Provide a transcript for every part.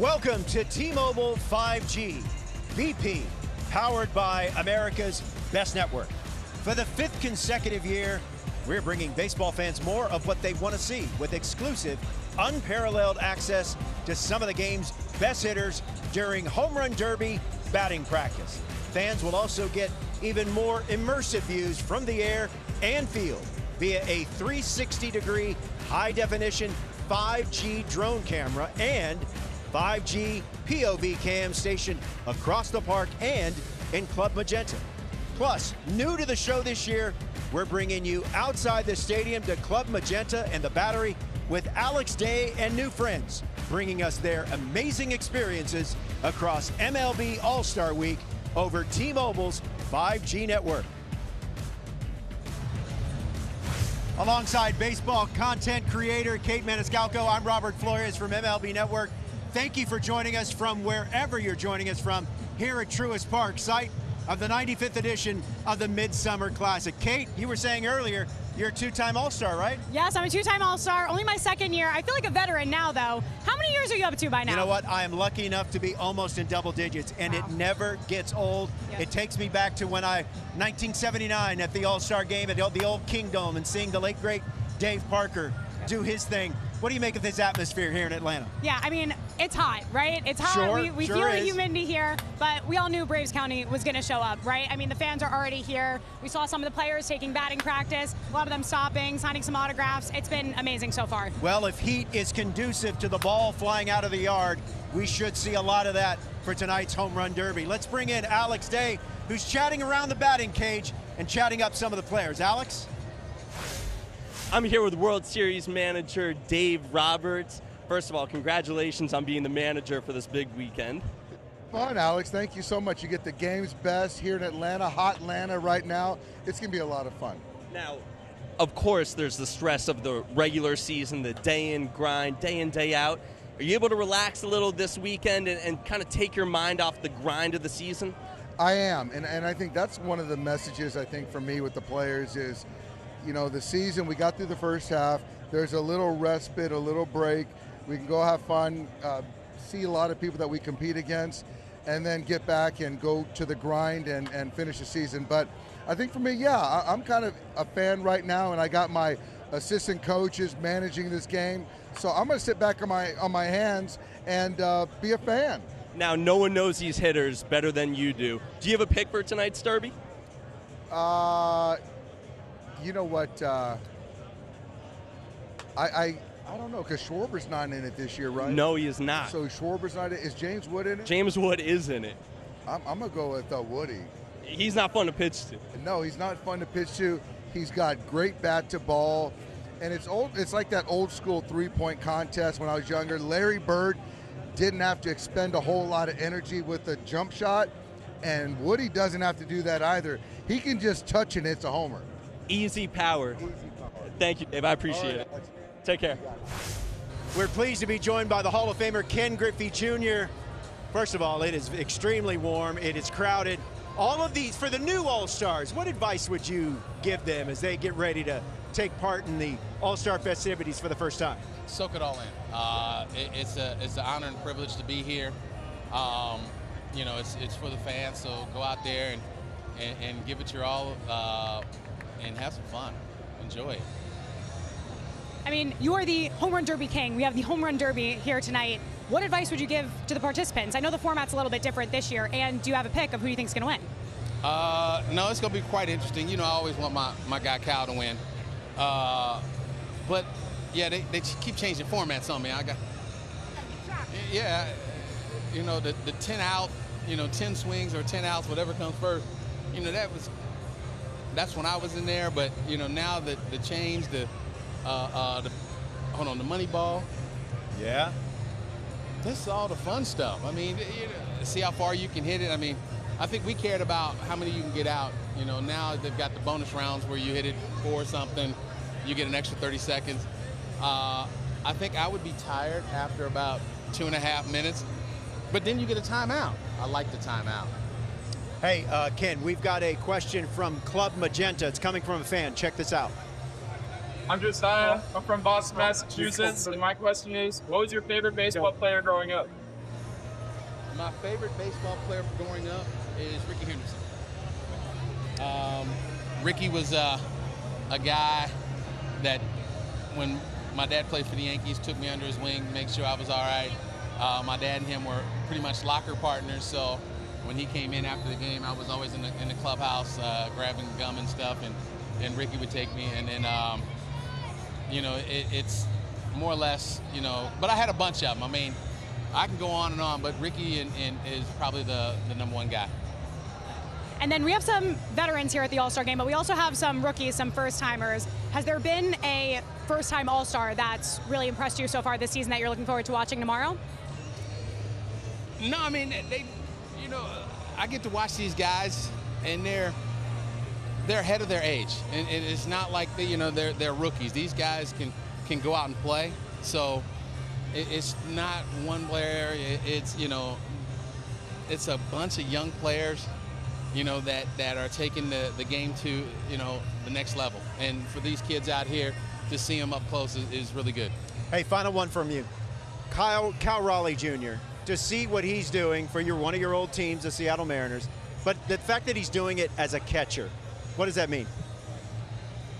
Welcome to T-Mobile 5G, BP, powered by America's best network. For the 5th consecutive year, we're bringing baseball fans more of what they want to see with exclusive, unparalleled access to some of the game's best hitters during Home Run Derby batting practice. Fans will also get even more immersive views from the air and field via a 360-degree high-definition 5G drone camera and 5G POV cam stationed across the park and in Club Magenta. Plus, new to the show this year, we're bringing you outside the stadium to Club Magenta and the Battery with Alex Day and new friends, bringing us their amazing experiences across MLB All-Star Week over T-Mobile's 5G network. Alongside baseball content creator Kate Maniscalco, I'm Robert Flores from MLB Network. Thank you for joining us from wherever you're joining us from here at Truist Park, site of the 95th edition of the Midsummer Classic. Kate, you were saying earlier, you're a two-time All-Star, right? Yes, I'm a two-time All-Star, only my second year. I feel like a veteran now, though. How many years are you up to by now? You know what? I am lucky enough to be almost in double digits, and It never gets old. Yep. It takes me back to when 1979 at the All-Star game at the old Kingdome and seeing the late, great Dave Parker do his thing. What do you make of this atmosphere here in Atlanta? Yeah, I mean, it's hot, right? It's hot. Sure, we sure feel is. the humidity here, but we all knew Braves County was going to show up, right? I mean, the fans are already here. We saw some of the players taking batting practice, a lot of them stopping, signing some autographs. It's been amazing so far. Well, if heat is conducive to the ball flying out of the yard, we should see a lot of that for tonight's Home Run Derby. Let's bring in Alex Day, who's chatting around the batting cage and chatting up some of the players. Alex? I'm here with World Series manager Dave Roberts. First of all, congratulations on being the manager for this big weekend. Fun, Alex. Thank you so much. You get the game's best here in Atlanta, hot Atlanta right now. It's going to be a lot of fun. Now, of course, there's the stress of the regular season, the day in grind, day in, day out. Are you able to relax a little this weekend and kind of take your mind off the grind of the season? I am, and I think that's one of the messages I think for me with the players is, you know, the season, we got through the first half. There's a little respite, a little break. We can go have fun, see a lot of people that we compete against, and then get back and go to the grind and finish the season. But I think for me, yeah, I'm kind of a fan right now, and I got my assistant coaches managing this game. So I'm going to sit back on my hands and be a fan. Now, no one knows these hitters better than you do. Do you have a pick for tonight's Derby? You know what? I don't know, because Schwarber's not in it this year, right? No, he is not. So Schwarber's not in it. Is James Wood in it? James Wood is in it. I'm going to go with Woody. He's not fun to pitch to. No, he's not fun to pitch to. He's got great bat to ball. And it's like that old school three-point contest when I was younger. Larry Bird didn't have to expend a whole lot of energy with a jump shot, and Woody doesn't have to do that either. He can just touch and it's a homer. Easy power. Easy power. Thank you, Dave. I appreciate it. Take care. We're pleased to be joined by the Hall of Famer Ken Griffey Jr. First of all, it is extremely warm. It is crowded. All of these, for the new All-Stars, what advice would you give them as they get ready to take part in the All-Star festivities for the first time? Soak it all in. It's an honor and privilege to be here. You know, it's for the fans, so go out there and give it your all and have some fun. Enjoy it. I mean, you are the Home Run Derby king. We have the Home Run Derby here tonight. What advice would you give to the participants? I know the format's a little bit different this year, and do you have a pick of who you think is going to win? No, it's going to be quite interesting. You know, I always want my guy Cal to win. But, yeah, they keep changing formats on me. Yeah, you know, the 10 out, 10 swings or 10 outs, whatever comes first, you know, that's when I was in there. But, you know, now the change, the money ball. Yeah. This is all the fun stuff. I mean, see how far you can hit it. I mean, I think we cared about how many you can get out. You know, now they've got the bonus rounds where you hit it for something, you get an extra 30 seconds. I think I would be tired after about 2.5 minutes, but then you get a timeout. I like the timeout. Hey, Ken, we've got a question from Club Magenta. It's coming from a fan. Check this out. I'm Josiah. I'm from Boston, Massachusetts, and my question is, what was your favorite baseball player growing up? My favorite baseball player growing up is Ricky Henderson. Ricky was a guy that, when my dad played for the Yankees, took me under his wing to make sure I was all right. My dad and him were pretty much locker partners, so when he came in after the game, I was always in the clubhouse grabbing gum and stuff, and Ricky would take me, and then, you know, it's more or less, you know, but I had a bunch of them. I mean, I can go on, but Ricky is probably the #1 guy. And then we have some veterans here at the All-Star game, but we also have some rookies, some first-timers. Has there been a first-time All-Star that's really impressed you so far this season that you're looking forward to watching tomorrow? No, I mean, you know, I get to watch these guys, and they're ahead of their age, and it's not like they're rookies. These guys can go out and play, so it's not one player. It's, you know, it's a bunch of young players, you know, that are taking the game to, you know, the next level. And for these kids out here to see them up close is really good. Hey, final one from you. Cal Raleigh Jr., to see what he's doing for one of your old teams, the Seattle Mariners, but the fact that he's doing it as a catcher, what does that mean?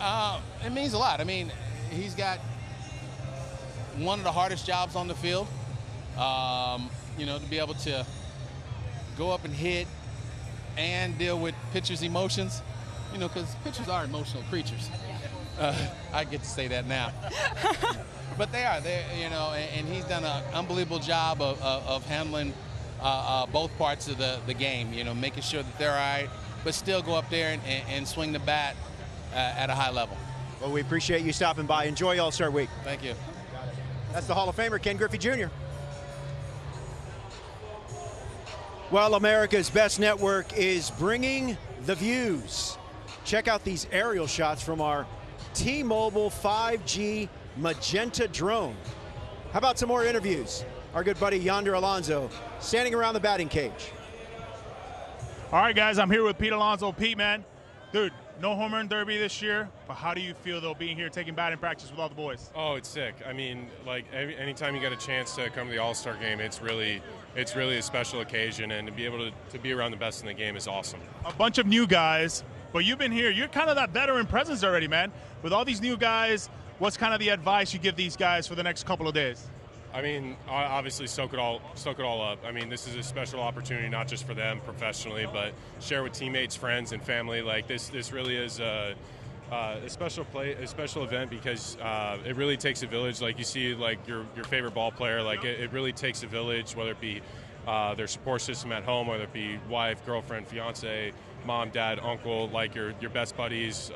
It means a lot. I mean, he's got one of the hardest jobs on the field, you know, to be able to go up and hit and deal with pitchers' emotions, you know, because pitchers are emotional creatures. I get to say that now. But they're, you know, and he's done an unbelievable job of handling both parts of the game, you know, making sure that they're all right, but still go up there and swing the bat at a high level. Well, we appreciate you stopping by. Enjoy All-Star Week. Thank you. That's the Hall of Famer, Ken Griffey Jr. Well, America's Best Network is bringing the views. Check out these aerial shots from our T-Mobile 5G Magenta drone. How about some more interviews? Our good buddy Yonder Alonso standing around the batting cage. All right, guys, I'm here with Pete Alonso. Pete, man, dude, no home run derby this year, but how do you feel, though, being here taking batting practice with all the boys? Oh, it's sick. I mean, like, anytime you get a chance to come to the All-Star game, it's really a special occasion, and to be able to be around the best in the game is awesome. A bunch of new guys, but you've been here. You're kind of that veteran presence already, man. With all these new guys, what's kind of the advice you give these guys for the next couple of days? I mean, obviously soak it all up. I mean, this is a special opportunity, not just for them professionally, but share with teammates, friends, and family. Like this really is a special event because it really takes a village. Like you see, like your favorite ball player, like it really takes a village, whether it be their support system at home, whether it be wife, girlfriend, fiance, mom, dad, uncle, like your best buddies,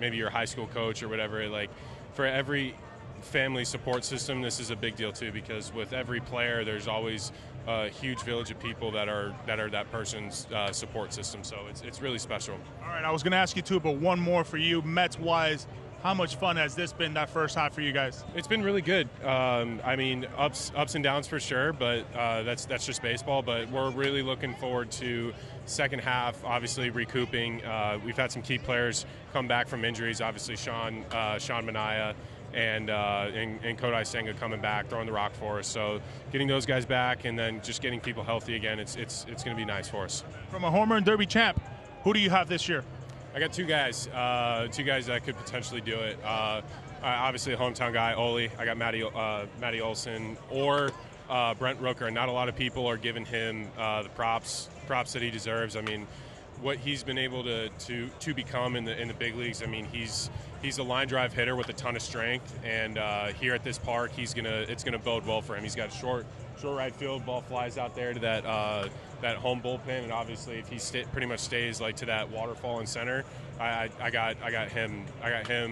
maybe your high school coach or whatever. Like for every family support system, this is a big deal too, because with every player there's always a huge village of people that are that person's support system, so it's really special. All right, I was going to ask you too, but one more for you, Mets wise. How much fun has this been, that first half for you guys? It's been really good. I mean, ups and downs for sure, but that's just baseball. But we're really looking forward to second half. Obviously, recouping. We've had some key players come back from injuries. Obviously, Sean Manaea and Kodai Senga coming back, throwing the rock for us. So getting those guys back and then just getting people healthy again, it's going to be nice for us. From a home run derby champ, who do you have this year? I got two guys that could potentially do it. Obviously, a hometown guy, Oli. I got Matty Olson or Brent Rooker. And not a lot of people are giving him the props that he deserves. I mean, what he's been able to become in the big leagues. I mean, he's a line drive hitter with a ton of strength, and here at this park, it's gonna bode well for him. He's got a short right field, ball flies out there to that home bullpen, and obviously if he pretty much stays like to that waterfall in center, I got him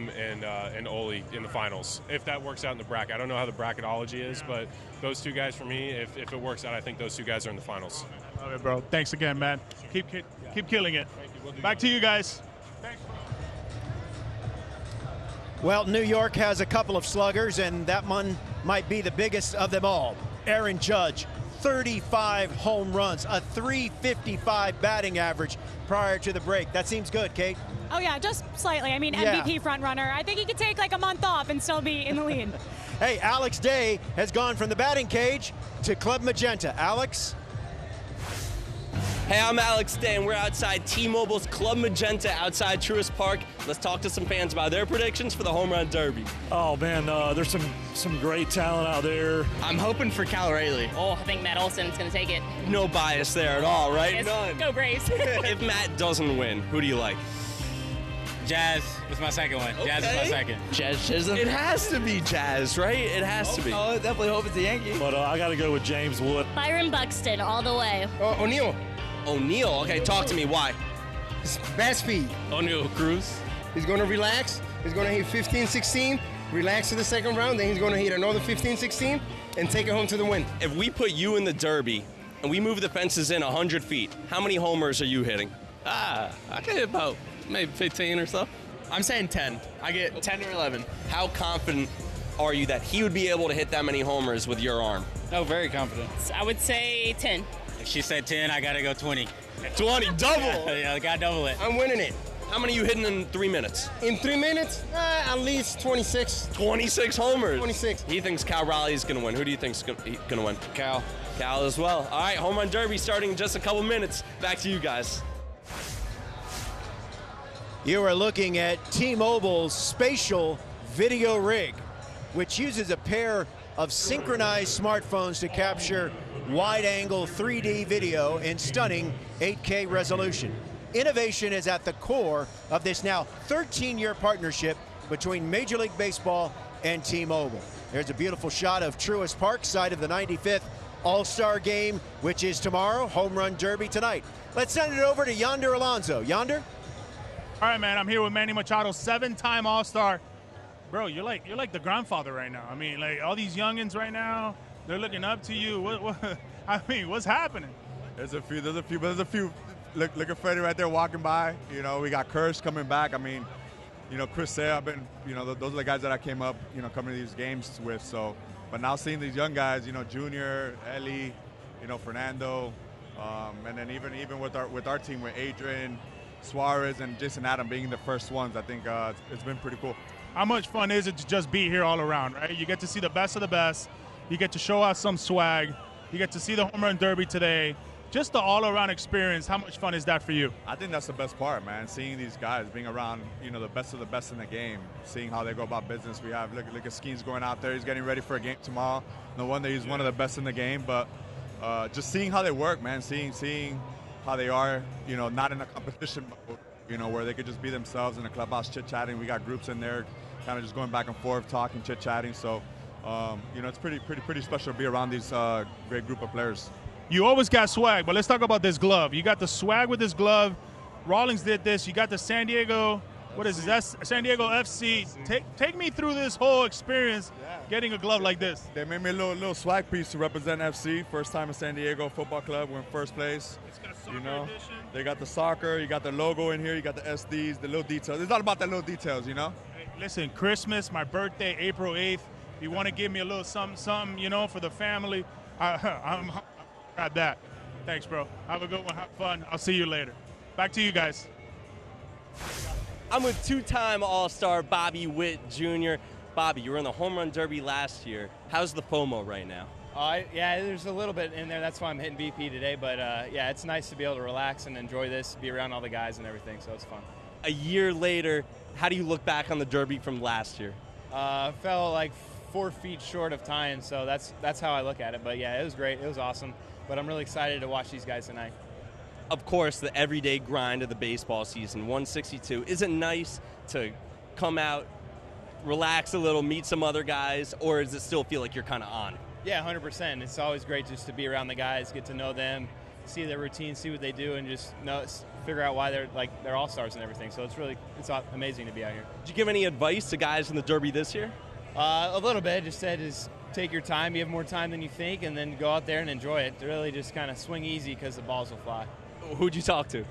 and Oli in the finals. If that works out in the bracket, I don't know how the bracketology is, but those two guys for me, if it works out, I think those two guys are in the finals. Love it, bro. Thanks again, man. Keep killing it. Back to you guys. Thanks. Well, New York has a couple of sluggers, and that one might be the biggest of them all. Aaron Judge, 35 home runs, a .355 batting average prior to the break. That seems good, Kate. Oh, yeah, just slightly. I mean, Yeah. MVP frontrunner. I think he could take like a month off and still be in the lead. Hey, Alex Day has gone from the batting cage to Club Magenta. Alex, Hey, I'm Alex Day, and we're outside T-Mobile's Club Magenta outside Truist Park. Let's talk to some fans about their predictions for the Home Run Derby. Oh, man, there's some great talent out there. I'm hoping for Cal Rayleigh. Oh, I think Matt Olson's going to take it. No bias there at all, right? Yes. None. Go Braves. If Matt doesn't win, who do you like? Jazz was my second one. Jazz is my second. Jazz Chisholm? It has to be Jazz, right? It has to be. Oh, I definitely hope it's a Yankee. But I got to go with James Wood. Byron Buxton all the way. O'Neal. O'Neal, okay, talk to me. Why? Bad speed. O'Neal Cruz. He's going to relax. He's going to hit 15, 16, relax to the second round, then he's going to hit another 15, 16, and take it home to the win. If we put you in the Derby and we move the fences in 100 feet, how many homers are you hitting? I can hit about maybe 15 or so. I'm saying 10. I get 10 or 11. How confident are you that he would be able to hit that many homers with your arm? Oh, very confident. I would say 10. If she said 10, I got to go 20. 20, double! Yeah, I got to double it. I'm winning it. How many are you hitting in 3 minutes? In 3 minutes, at least 26. 26 homers. 26. He thinks Cal Raleigh's going to win. Who do you think's going to win? Cal. Cal as well. All right, Home Run Derby starting in just a couple minutes. Back to you guys. You are looking at T-Mobile's spatial video rig, which uses a pair of synchronized smartphones to capture wide-angle 3D video in stunning 8K resolution. Innovation is at the core of this now 13-year partnership between Major League Baseball and T-Mobile. There's a beautiful shot of Truist Park, site of the 95th All-Star Game, which is tomorrow, Home Run Derby tonight. Let's send it over to Yonder Alonso. Yonder? All right, man, I'm here with Manny Machado, 7-time All-Star. Bro, you're like the grandfather right now. I mean, like all these youngins right now, they're looking up to you. I mean, what's happening? There's a few. Look at Freddie right there walking by. You know, we got Kirsch coming back. I mean, you know, Chris Sale, those are the guys that I came up, coming to these games with. So, but now seeing these young guys, Junior, Ellie, Fernando, and then even with our team with Adrian, Suarez, and Jason Adam being the first ones, I think it's been pretty cool. How much fun is it to just be here all around, right? You get to see the best of the best. You get to show out some swag. You get to see the Home Run Derby today. Just the all-around experience. How much fun is that for you? I think that's the best part, man. Seeing these guys, being around, the best of the best in the game, seeing how they go about business. We have look at Skeen's going out there. He's getting ready for a game tomorrow. No wonder he's one of the best in the game. But just seeing how they work, man. Seeing how they are, not in a competition mode, where they could just be themselves in the clubhouse chit-chatting. We got groups in there, kind of just going back and forth, talking, chit-chatting. So, it's pretty special to be around these great group of players. You always got swag, but let's talk about this glove. You got the swag with this glove. Rawlings did this. You got the San Diego, what is this? That's San Diego FC. Take me through this whole experience getting a glove like this. They made me a little swag piece to represent FC. First time in San Diego Football Club. We're in first place. It's got soccer edition. They got the soccer. You got the logo in here. You got the SDs, the little details. It's all about the little details, Hey, listen, Christmas, my birthday, April 8th. If you want to give me a little something, for the family, I'm got that. Thanks, bro. Have a good one. Have fun. I'll see you later. Back to you guys. I'm with two-time All-Star Bobby Witt Jr. Bobby, you were in the Home Run Derby last year. How's the FOMO right now? Yeah, there's a little bit in there. That's why I'm hitting BP today. But, yeah, it's nice to be able to relax and enjoy this, be around all the guys and everything, so it's fun. A year later, how do you look back on the Derby from last year? Fell like 4 feet short of tying, so that's how I look at it. But, yeah, it was great. It was awesome. But I'm really excited to watch these guys tonight. Of course, the everyday grind of the baseball season, 162. Is it nice to come out, relax a little, meet some other guys, or does it still feel like you're kind of on? Yeah, 100%. It's always great just to be around the guys, get to know them, see their routine, see what they do, and just figure out why they're all-stars and everything. So it's amazing to be out here. Did you give any advice to guys in the Derby this year? A little bit. Just said take your time. You have more time than you think, and then go out there and enjoy it. Really just kind of swing easy because the balls will fly. Who'd you talk to?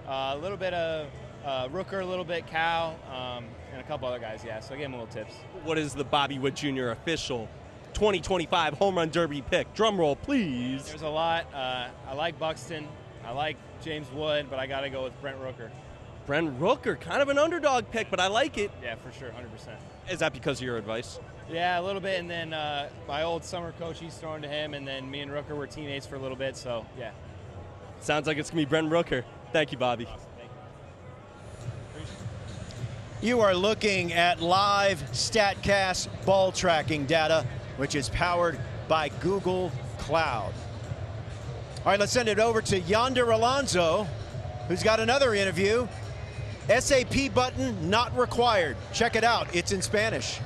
A little bit of Rooker, a little bit Cal, and a couple other guys, yeah. So I gave them little tips. What is the Bobby Witt Jr. official 2025 Home Run Derby pick? Drum roll, please. There's a lot. I like Buxton. I like James Wood, but I got to go with Brent Rooker. Brent Rooker, kind of an underdog pick, but I like it. Yeah, for sure, 100%. Is that because of your advice? Yeah, a little bit, and then my old summer coach, he's throwing to him, and then me and Rooker were teammates for a little bit, so yeah. Sounds like it's going to be Brent Rooker. Thank you, Bobby. You are looking at live StatCast ball tracking data, which is powered by Google Cloud. All right, let's send it over to Yonder Alonso, who's got another interview. SAP button not required. Check it out. It's in Spanish.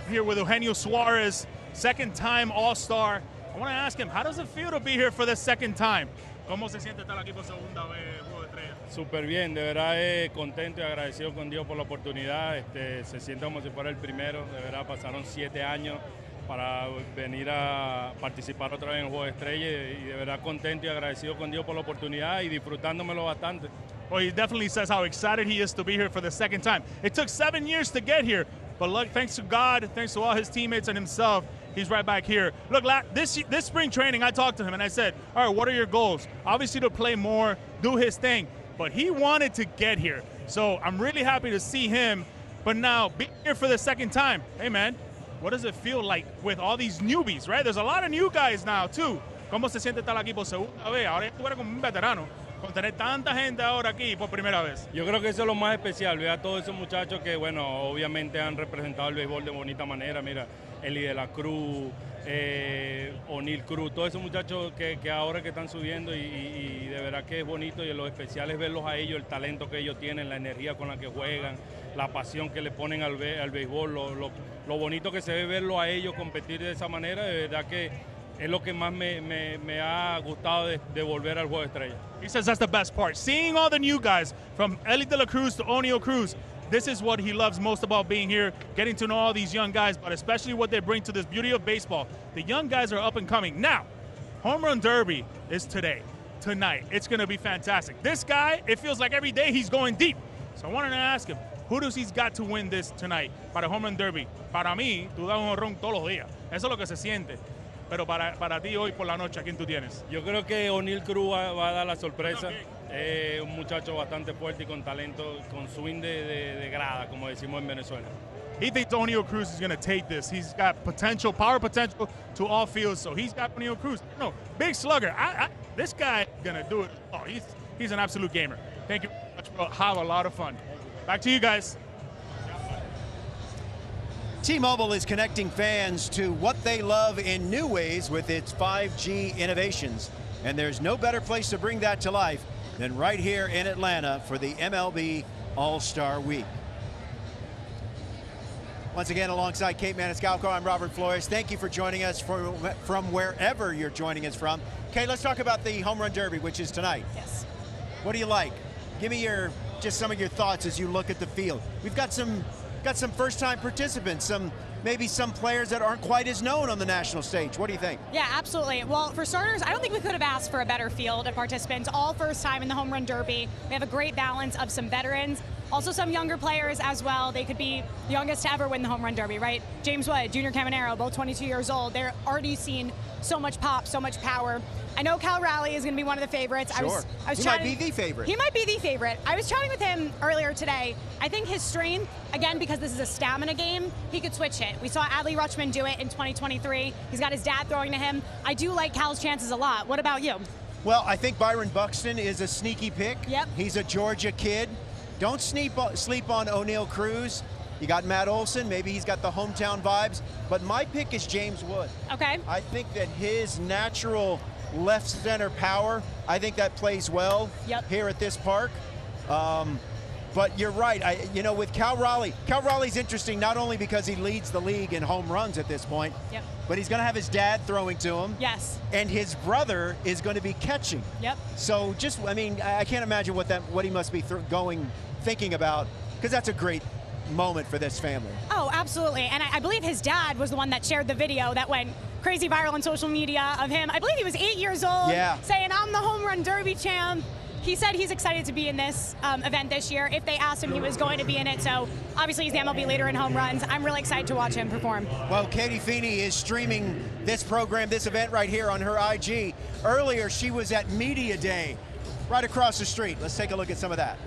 Here with Eugenio Suarez, second-time All-Star. I want to ask him, how does it feel to be here for the second time? ¿Cómo se siente estar aquí por segunda vez, Juego de Estrellas? Súper bien, de verdad contento y agradecido con Dios por la oportunidad. Se siente como si fuera el primero, de verdad pasaron 7 años para venir a participar otra vez en el Juego de Estrellas y de verdad contento y agradecido con Dios por la oportunidad y disfrutándomelo bastante. Well, he definitely says how excited he is to be here for the second time. It took 7 years to get here, but look, thanks to God, thanks to all his teammates and himself, he's right back here. Look, this spring training, I talked to him and I said, all right, what are your goals? Obviously to play more, do his thing, but he wanted to get here. So I'm really happy to see him, but now being here for the second time, hey man, what does it feel like with all these newbies, right? There's a lot of new guys now too. ¿Cómo se siente estar aquí por segunda vez? Ahora ya tú eres como un veterano. Con tener tanta gente ahora aquí por primera vez. Yo creo que eso es lo más especial, ver a todos esos muchachos que, bueno, obviamente han representado el béisbol de bonita manera. Mira, Eli de la Cruz, O'Neill Cruz, todos esos muchachos que ahora que están subiendo y de verdad que es bonito y lo especial es verlos a ellos, el talento que ellos tienen, la energía con la que juegan, la pasión que le ponen al béisbol, lo bonito que se ve verlos a ellos competir de esa manera, de verdad que es lo que más me ha gustado de volver al Juego de Estrellas. He says that's the best part. Seeing all the new guys, from Eli de la Cruz to O'Neill Cruz, this is what he loves most about being here, getting to know all these young guys, but especially what they bring to this beauty of baseball. The young guys are up and coming. Now, Home Run Derby is tonight. It's going to be fantastic. This guy, it feels like every day he's going deep. So I wanted to ask him, who does he's got to win this tonight para Home Run Derby? Para mí, tú das un honrón todos los días. Eso es lo que se siente. Pero para ti hoy por la noche, ¿a quién tú tienes? Yo creo que O'Neill Cruz va a dar la sorpresa. Un muchacho bastante fuerte y con talento, con swing de grada, como decimos en Venezuela. He thinks O'Neill Cruz is going to take this. He's got potential, power potential to all fields, so he's got O'Neill Cruz. No, big slugger. This guy going to do it. Oh, he's an absolute gamer. Thank you very much, bro. Have a lot of fun. Back to you guys. T-Mobile is connecting fans to what they love in new ways with its 5G innovations. And there's no better place to bring that to life than right here in Atlanta for the MLB All-Star Week. Once again, alongside Kate Maniscalco, I'm Robert Flores. Thank you for joining us from wherever you're joining us from. Kate, let's talk about the Home Run Derby, which is tonight. Yes. What do you like? Give me just some of your thoughts as you look at the field. We've got some first-time participants, maybe some players that aren't quite as known on the national stage. What do you think? Yeah, absolutely. Well, for starters, I don't think we could have asked for a better field of participants. All first time in the Home Run Derby. We have a great balance of some veterans, also some younger players as well. They could be the youngest to ever win the Home Run Derby, right? James Wood, Junior Caminero, both 22 years old. They're already seen so much pop, so much power. I know Cal Raleigh is going to be one of the favorites. Sure. He might be the favorite. He might be the favorite. I was chatting with him earlier today. I think his strength, again, because this is a stamina game, he could switch it. We saw Adley Rutschman do it in 2023. He's got his dad throwing to him. I do like Cal's chances a lot. What about you? Well, I think Byron Buxton is a sneaky pick. Yep. He's a Georgia kid. Don't sleep on O'Neill Cruz. You got Matt Olson. Maybe he's got the hometown vibes. But my pick is James Wood. Okay. I think that his natural left center power, I think that plays well here at this park. But you're right. With Cal Raleigh's interesting not only because he leads the league in home runs at this point, but he's going to have his dad throwing to him. Yes. And his brother is going to be catching. Yep. So I can't imagine what he must be thinking about, because that's a great moment for this family. Oh, absolutely. And I believe his dad was the one that shared the video that went crazy viral on social media of him. I believe he was 8 years old saying, I'm the Home Run Derby champ. He said he's excited to be in this event this year. If they asked him, he was going to be in it. So obviously he's the MLB leader in home runs. I'm really excited to watch him perform. Well, Katie Feeney is streaming this program, this event right here on her IG. Earlier, she was at Media Day right across the street. Let's take a look at some of that.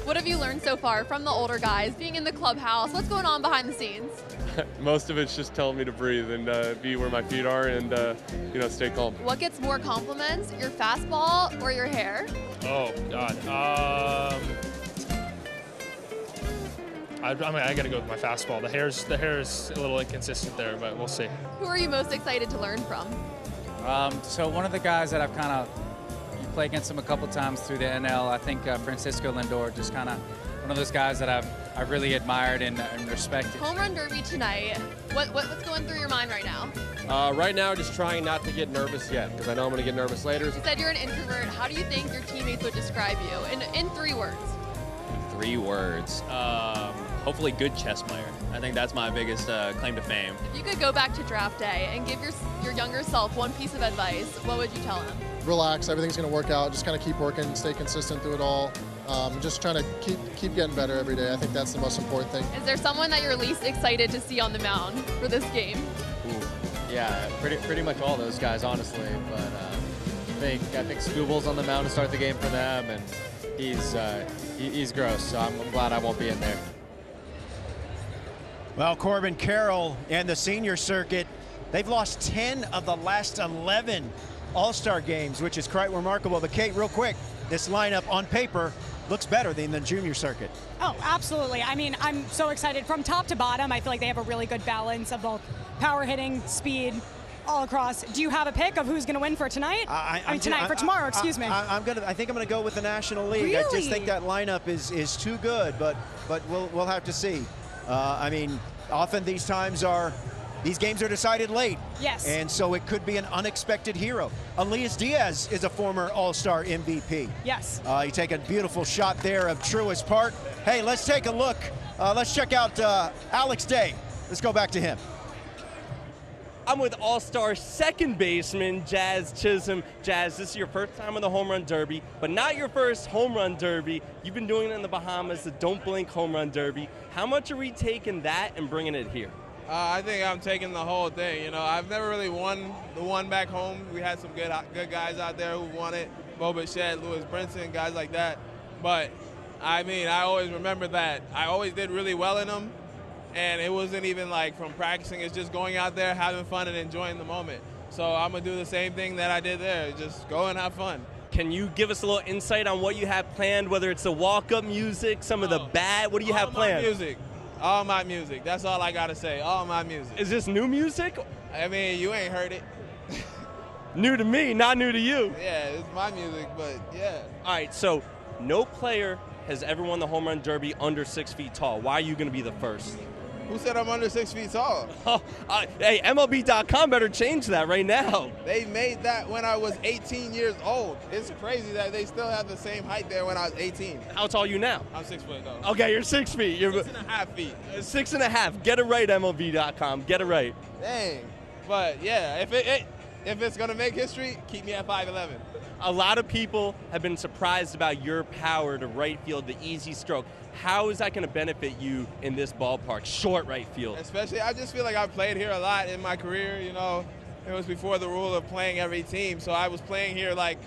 What have you learned so far from the older guys, being in the clubhouse? What's going on behind the scenes? Most of it's just telling me to breathe and be where my feet are and, stay calm. What gets more compliments, your fastball or your hair? Oh, God. I got to go with my fastball. The hair's a little inconsistent there, but we'll see. Who are you most excited to learn from? So one of the guys that I've kind of played against him a couple times through the NL, I think Francisco Lindor, just kind of one of those guys that I've really admired and respected. Home run derby tonight. What's going through your mind right now? Right now, just trying not to get nervous yet, because I know I'm going to get nervous later. You said you're an introvert. How do you think your teammates would describe you in 3 words? 3 words. Hopefully good chess player. I think that's my biggest claim to fame. If you could go back to draft day and give your younger self one piece of advice, what would you tell him? Relax, everything's going to work out. Just kind of keep working, stay consistent through it all. Just trying to keep getting better every day. I think that's the most important thing. Is there someone that you're least excited to see on the mound for this game? Yeah, pretty much all those guys, honestly. But I think Scooble's on the mound to start the game for them, and he's gross. So I'm glad I won't be in there. Well, Corbin Carroll and the senior circuit, they've lost 10 of the last 11 All-Star games, which is quite remarkable. But Kate, real quick, this lineup on paper looks better than the junior circuit. Oh, absolutely. I mean, I'm so excited from top to bottom. I feel like they have a really good balance of both power hitting, speed, all across. Do you have a pick of who's going to win for tonight? For tomorrow, excuse me. I think I'm going to go with the National League. Really? I just think that lineup is too good, but we'll have to see. I mean, often these games are decided late. Yes. And so it could be an unexpected hero. Elias Diaz is a former All-Star MVP. Yes. You take a beautiful shot there of Truist Park. Hey, let's take a look. Let's check out Alex Day. Let's go back to him. I'm with All-Star second baseman Jazz Chisholm. Jazz, this is your first time in the Home Run Derby, but not your first Home Run Derby. You've been doing it in the Bahamas, the Don't Blink Home Run Derby. How much are we taking that and bringing it here? I think I'm taking the whole thing. You know, I've never really won the one back home. We had some good guys out there who won it. Bo Bichette, Lewis Brinson, guys like that. But, I mean, I always remember that I always did really well in them. And it wasn't even like from practicing. It's just going out there, having fun, and enjoying the moment. So I'm going to do the same thing that I did there. Just go and have fun. Can you give us a little insight on what you have planned, whether it's the walk-up music, some of the what do you have planned? All my music. That's all I got to say. All my music. Is this new music? I mean, you ain't heard it. New to me, not new to you. Yeah, it's my music, but yeah. All right, so no player has ever won the Home Run Derby under 6 feet tall. Why are you going to be the first? Who said I'm under 6 feet tall? Hey, MLB.com better change that right now. They made that when I was 18 years old. It's crazy that they still have the same height there when I was 18. How tall are you now? I'm 6 foot, though. Okay, you're 6 feet. You're 6.5 feet. 6.5. Get it right, MLB.com. Get it right. Dang. But, yeah, if it's going to make history, keep me at 5'11". A lot of people have been surprised about your power to right field, the easy stroke. How is that going to benefit you in this ballpark, short right field? Especially, I just feel like I've played here a lot in my career. You know, it was before the rule of playing every team. So I was playing here like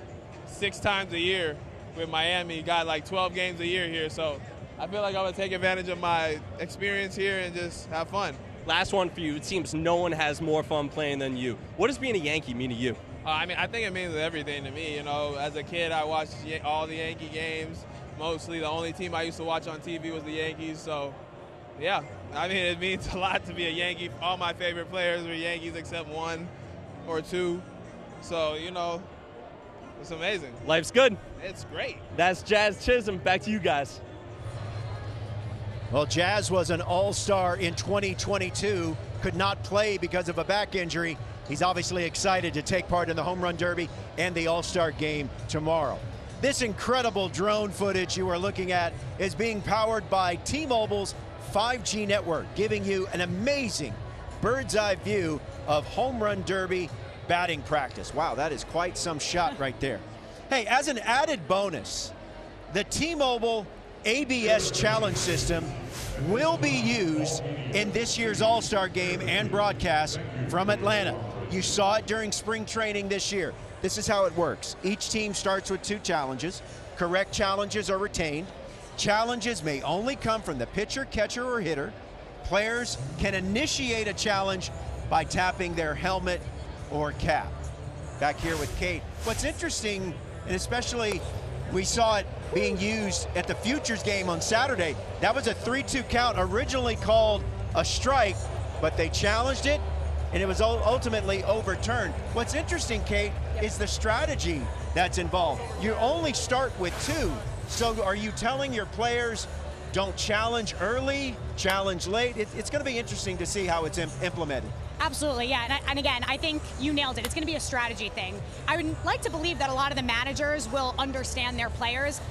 6 times a year with Miami. Got like 12 games a year here. So I feel like I'm going to take advantage of my experience here and just have fun. Last one for you. It seems no one has more fun playing than you. What does being a Yankee mean to you? I mean, I think it means everything to me. You know, as a kid, I watched all the Yankee games. Mostly the only team I used to watch on TV was the Yankees. So, yeah, I mean, it means a lot to be a Yankee. All my favorite players were Yankees except 1 or 2. So, you know, it's amazing. Life's good. It's great. That's Jazz Chisholm. Back to you guys. Well, Jazz was an all-star in 2022, could not play because of a back injury. He's obviously excited to take part in the Home Run Derby and the All-Star game tomorrow. This incredible drone footage you are looking at is being powered by T-Mobile's 5G network, giving you an amazing bird's-eye view of Home Run Derby batting practice. Wow, that is quite some shot right there. Hey, as an added bonus, the T-Mobile ABS challenge system will be used in this year's All-Star game and broadcast from Atlanta. You saw it during spring training this year. This is how it works. Each team starts with 2 challenges. Correct challenges are retained. Challenges may only come from the pitcher, catcher, or hitter. players can initiate a challenge by tapping their helmet or cap. Back here with Kate. What's interesting, and especially we saw it being used at the Futures game on Saturday, that was a 3-2 count, originally called a strike, but they challenged it, and it was ultimately overturned. What's interesting, Kate, is the strategy that's involved. You only start with 2, so are you telling your players, don't challenge early, challenge late? It's going to be interesting to see how it's implemented. Absolutely, yeah. And again, I think you nailed it. It's going to be a strategy thing. I would like to believe that a lot of the managers will understand their players.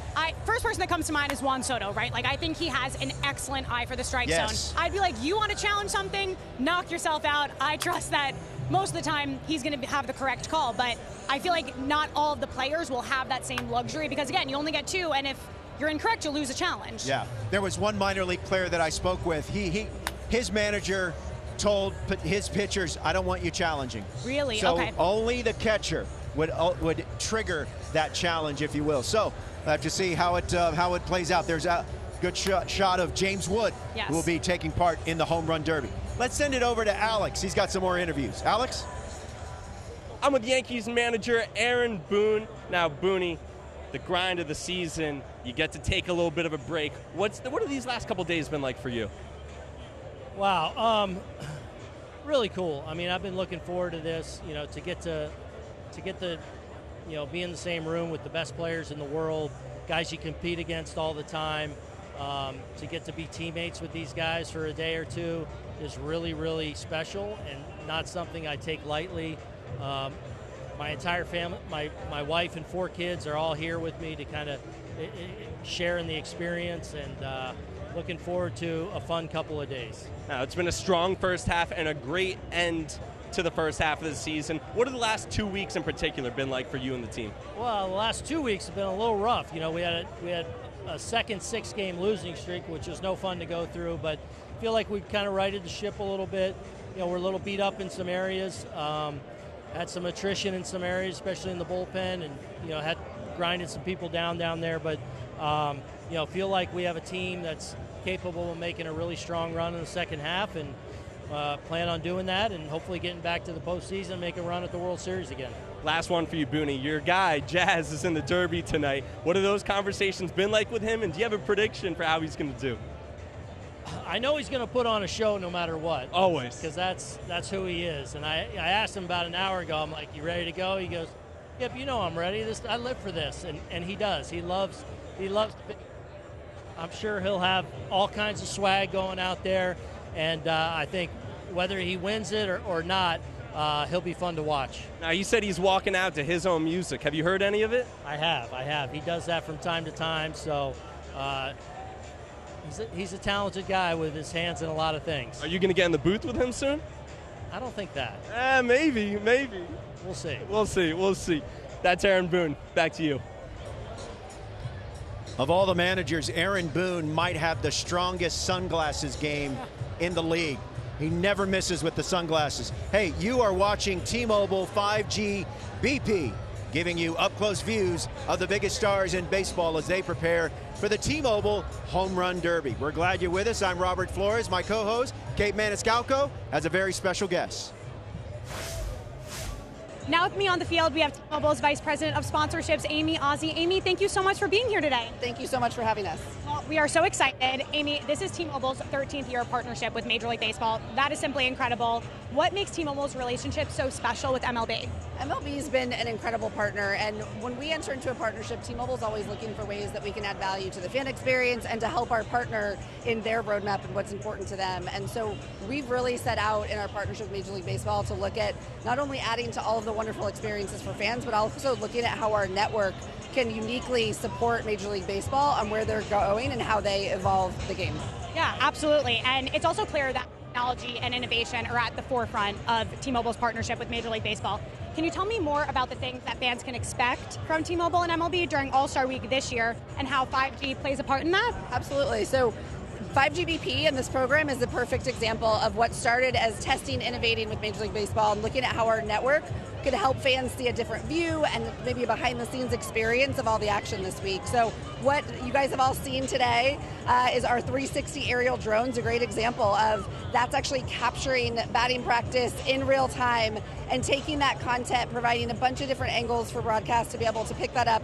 First person that comes to mind is Juan Soto, right? Like, I think he has an excellent eye for the strike zone. I'd be like, you want to challenge something? Knock yourself out. I trust that most of the time he's going to have the correct call. But I feel like not all of the players will have that same luxury because, again, you only get 2, and if you're incorrect, you'll lose a challenge. Yeah. There was one minor league player that I spoke with. His manager told his pitchers, I don't want you challenging. Really? So okay. Only the catcher would trigger that challenge, if you will. So we'll have to see how it plays out. There's a good shot of James Wood, who will be taking part in the home run derby. Let's send it over to Alex. He's got some more interviews. Alex? I'm with Yankees manager Aaron Boone. Now, Booney, the grind of the season, you get to take a little bit of a break. What have these last couple days been like for you? Wow, really cool. I mean, I've been looking forward to this, to get to be in the same room with the best players in the world, guys you compete against all the time. To get to be teammates with these guys for a day or two is really, really special and not something I take lightly. My entire family, my wife and 4 kids are all here with me to kind of share in the experience, and looking forward to a fun couple of days. Now, it's been a strong first half and a great end to the first half of the season. What have the last 2 weeks in particular been like for you and the team? Well, the last 2 weeks have been a little rough. We had a second 6-game losing streak, which was no fun to go through, but I feel like we've kind of righted the ship a little bit. We're a little beat up in some areas. Had some attrition in some areas, especially in the bullpen, and had grinded some people down there. But feel like we have a team that's capable of making a really strong run in the second half, and plan on doing that, and hopefully getting back to the postseason and make a run at the World Series again. Last one for you, Booney. Your guy, Jazz, is in the Derby tonight. What have those conversations been like with him, and do you have a prediction for how he's going to do? I know he's going to put on a show no matter what. Always. Because that's who he is. And I asked him about an hour ago, I'm like, you ready to go? He goes, yep, I'm ready. I live for this. And he does. He loves I'm sure he'll have all kinds of swag going out there. And I think whether he wins it or not, he'll be fun to watch. Now, you said he's walking out to his own music. Have you heard any of it? I have. He does that from time to time. So he's a talented guy with his hands in a lot of things. Are you going to get in the booth with him soon? I don't think that. Maybe. We'll see. That's Aaron Boone. Back to you. Of all the managers, Aaron Boone might have the strongest sunglasses game in the league. He never misses with the sunglasses. Hey, you are watching T-Mobile 5G BP, giving you up-close views of the biggest stars in baseball as they prepare for the T-Mobile Home Run Derby. We're glad you're with us. I'm Robert Flores. My co-host, Kate Maniscalco, has a very special guest. Now with me on the field, we have T-Mobile's Vice President of Sponsorships, Amy Ozzie. Amy, thank you so much for being here today. Thank you so much for having us. Well, we are so excited. Amy, this is T-Mobile's 13th year of partnership with Major League Baseball. That is simply incredible. What makes T-Mobile's relationship so special with MLB? MLB's been an incredible partner, and when we enter into a partnership, T-Mobile's always looking for ways that we can add value to the fan experience and to help our partner in their roadmap and what's important to them. And so we've really set out in our partnership with Major League Baseball to look at not only adding to all of the wonderful experiences for fans, but also looking at how our network can uniquely support Major League Baseball on where they're going and how they evolve the game. Yeah, absolutely. And it's also clear that technology and innovation are at the forefront of T-Mobile's partnership with Major League Baseball. Can you tell me more about the things that fans can expect from T-Mobile and MLB during All-Star Week this year and how 5G plays a part in that? Absolutely. So 5G BP and this program is the perfect example of what started as testing, innovating with Major League Baseball and looking at how our network could help fans see a different view and maybe a behind-the-scenes experience of all the action this week. So what you guys have all seen today is our 360 aerial drones, a great example of that's actually capturing batting practice in real time and taking that content, providing a bunch of different angles for broadcast to be able to pick that up.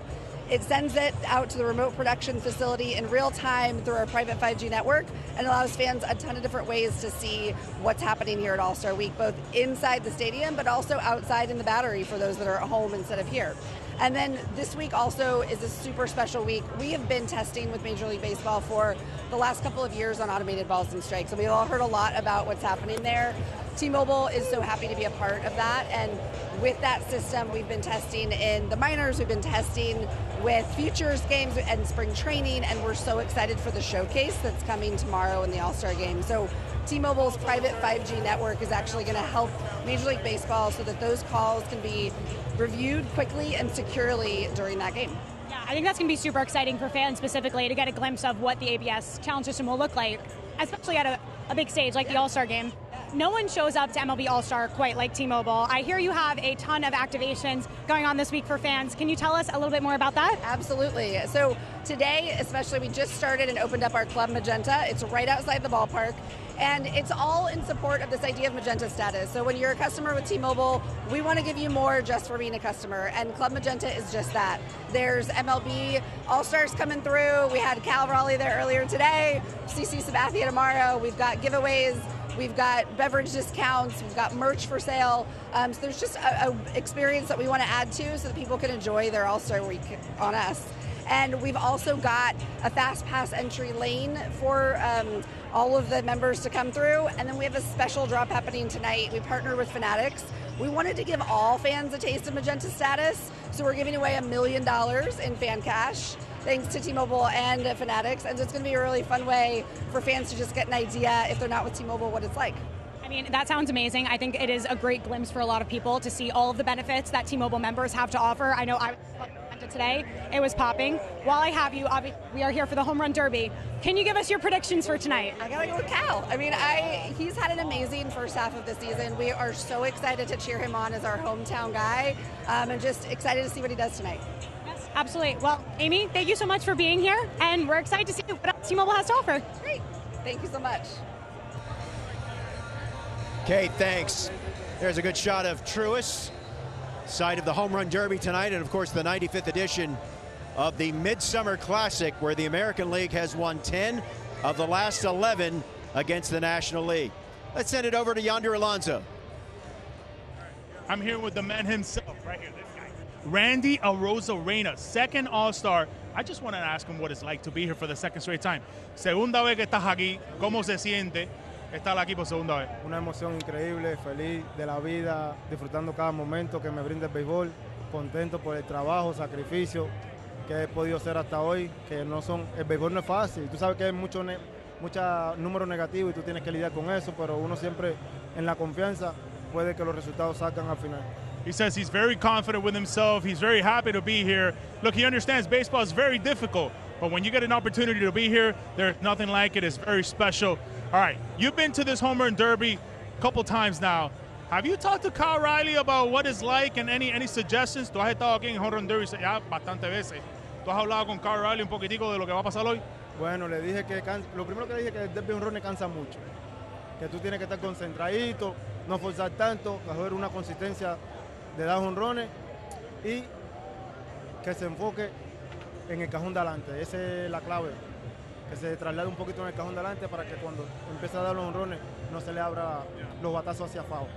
It sends it out to the remote production facility in real time through our private 5G network and allows fans a ton of different ways to see what's happening here at All-Star Week, both inside the stadium but also outside in the Battery for those that are at home instead of here. And then this week also is a super special week. We have been testing with Major League Baseball for the last couple of years on automated balls and strikes. So we've all heard a lot about what's happening there. T-Mobile is so happy to be a part of that. And with that system, we've been testing in the minors, we've been testing with futures games and spring training, and we're so excited for the showcase that's coming tomorrow in the All-Star game. So T-Mobile's private 5G network is actually going to help Major League Baseball so that those calls can be reviewed quickly and securely during that game. Yeah, I think that's going to be super exciting for fans specifically to get a glimpse of what the ABS challenge system will look like, especially at a big stage like the All-Star game. No one shows up to MLB All-Star quite like T-Mobile. I hear you have a ton of activations going on this week for fans. Can you tell us a little bit more about that? Absolutely. So today, especially, we just started and opened up our Club Magenta. It's right outside the ballpark. And it's all in support of this idea of Magenta status. So when you're a customer with T-Mobile, we want to give you more just for being a customer. And Club Magenta is just that. There's MLB All-Stars coming through. We had Cal Raleigh there earlier today. CC Sabathia tomorrow. We've got giveaways. We've got beverage discounts, we've got merch for sale. So there's just a experience that we want to add to so that people can enjoy their All-Star Week on us. And we've also got a fast pass entry lane for all of the members to come through. And then we have a special drop happening tonight. We partnered with Fanatics. We wanted to give all fans a taste of Magenta status. So we're giving away $1 million in fan cash, thanks to T-Mobile and Fanatics. And it's going to be a really fun way for fans to just get an idea, if they're not with T-Mobile, what it's like. I mean, that sounds amazing. I think it is a great glimpse for a lot of people to see all of the benefits that T-Mobile members have to offer. I know I was today. It was popping. While I have you, we are here for the Home Run Derby. Can you give us your predictions for tonight? I gotta go with Cal. I mean, he's had an amazing first half of the season. We are so excited to cheer him on as our hometown guy, and just excited to see what he does tonight. Yes, absolutely. Well, Amy, thank you so much for being here, and we're excited to see what else T-Mobile has to offer. Great. Thank you so much. Kate, thanks. There's a good shot of Truist, side of the Home Run Derby tonight, and of course the 95th edition of the Midsummer Classic, where the American League has won 10 of the last 11 against the National League. Let's send it over to Yonder Alonso. I'm here with the man himself, right here, this guy. Randy Arozarena, second All-Star. I just want to ask him what it's like to be here for the second straight time. Segunda vez que estás aquí, ¿cómo se siente estar aquí por segunda vez? Una emoción increíble, feliz de la vida, disfrutando cada momento que me brinda el béisbol, contento por el trabajo, sacrificio que he podido hacer hasta hoy, que no son, el béisbol no es fácil, tú sabes que hay muchos números negativos y tú tienes que lidiar con eso, pero uno siempre en la confianza puede que los resultados salgan al final. He says he's very confident with himself. He's very happy to be here. Look, he understands baseball is very difficult, but when you get an opportunity to be here, there's nothing like it. It's very special. All right, you've been to this Home Run Derby a couple times now. Have you talked to Kyle Riley about what it's like and any suggestions? Tú has estado aquí en Home Run Derby ya bastantes veces. ¿Tú has hablado con Kyle Riley un poquitico de lo que va a pasar hoy? Bueno, le dije que lo primero que le dije es que el derby honrones cansa mucho, que tú tienes que estar concentradito, no forzar tanto, coger una consistencia de dar honrones y que se enfoque en el cajón de adelante. Esa es la clave, que se traslade un poquito en el cajón de adelante para que cuando empiece a dar los honrones no se le abra los batazos hacia abajo.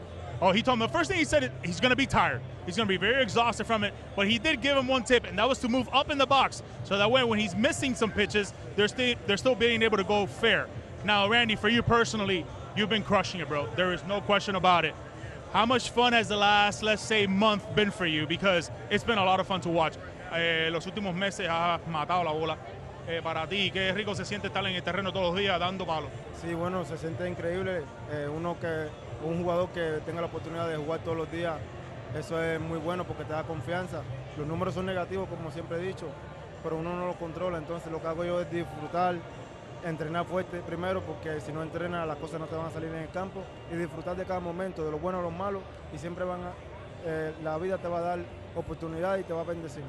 Oh, he told him the first thing he said, he's going to be tired. He's going to be very exhausted from it. But he did give him one tip, and that was to move up in the box. So that way, when he's missing some pitches, they're still being able to go fair. Now, Randy, for you personally, you've been crushing it, bro. There is no question about it. How much fun has the last, let's say, month been for you? Because it's been a lot of fun to watch. Los últimos meses has matado la bola. Para ti, qué rico se siente estar en el terreno todos los días dando palos. Sí, bueno, se siente increíble. Un jugador que tenga la oportunidad de jugar todos los días, eso es muy bueno porque te da confianza. Los números son negativos, como siempre he dicho, pero uno no los controla. Entonces lo que hago yo es disfrutar, entrenar fuerte primero, porque si no entrenas las cosas no te van a salir en el campo, y disfrutar de cada momento, de lo bueno a lo malo, y siempre van a la vida te va a dar oportunidad y te va a bendecir.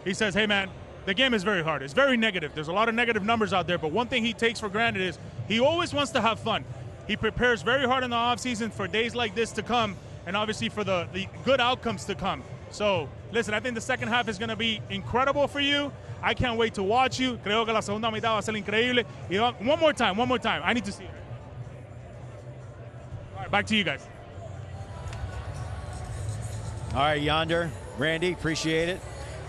He says, hey, man, the game is very hard. It's very negative. There's a lot of negative numbers out there, but one thing he takes for granted is he always wants to have fun. He prepares very hard in the offseason for days like this to come and obviously for the good outcomes to come. So, listen, I think the second half is going to be incredible for you. I can't wait to watch you. Creo que la segunda mitad va a ser increíble. Y one more time. I need to see it. All right, back to you guys. All right, Yonder, Randy, appreciate it.